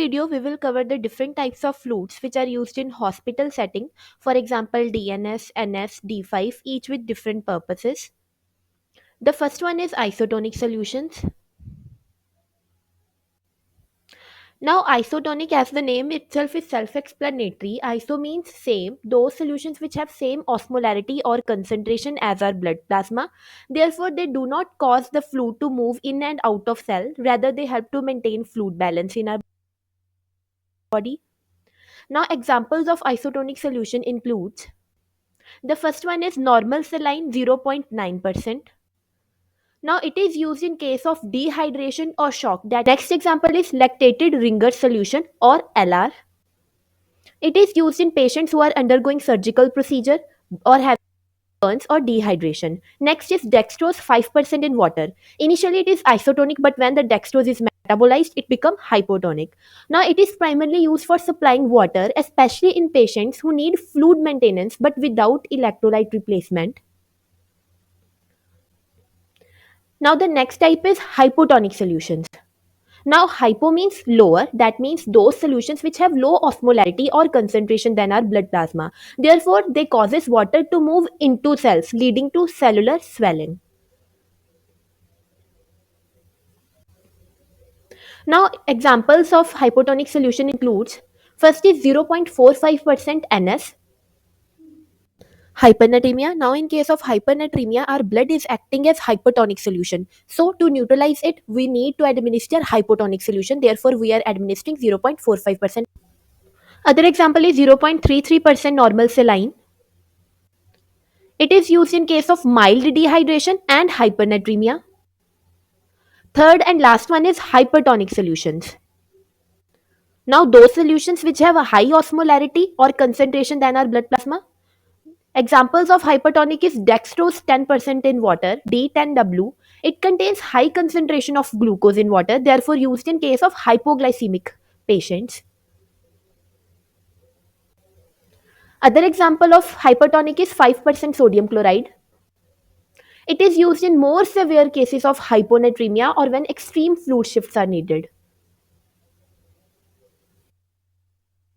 video, we will cover the different types of flutes which are used in hospital setting. For example, DNS, NS, D5, each with different purposes. The first one is isotonic solutions. Now, isotonic, as the name itself is self-explanatory, iso means same, those solutions which have same osmolarity or concentration as our blood plasma. Therefore, they do not cause the fluid to move in and out of cell, rather they help to maintain fluid balance in our body. Now, examples of isotonic solution includes the first one is normal saline 0.9%. Now, it is used in case of dehydration or shock. That next example is lactated ringer solution or LR. It is used in patients who are undergoing surgical procedure or have burns or dehydration. Next is dextrose 5% in water. Initially it is isotonic, but when the dextrose is metabolized, it becomes hypotonic. Now it is primarily used for supplying water, especially in patients who need fluid maintenance but without electrolyte replacement. Now the next type is hypotonic solutions. Now, hypo means lower. That means those solutions which have low osmolarity or concentration than our blood plasma. Therefore, they causes water to move into cells, leading to cellular swelling. Now, examples of hypotonic solution includes first is 0.45% NS. Hypernatremia. Now, in case of hypernatremia, our blood is acting as hypertonic solution. So, to neutralize it, we need to administer hypotonic solution. Therefore, we are administering 0.45%. Other example is 0.33% normal saline. It is used in case of mild dehydration and hypernatremia. Third and last one is hypertonic solutions. Now, those solutions which have a high osmolarity or concentration than our blood plasma. Examples of hypertonic is dextrose 10% in water, D10W. It contains high concentration of glucose in water, therefore used in case of hypoglycemic patients. Other example of hypertonic is 5% sodium chloride. It is used in more severe cases of hyponatremia or when extreme fluid shifts are needed.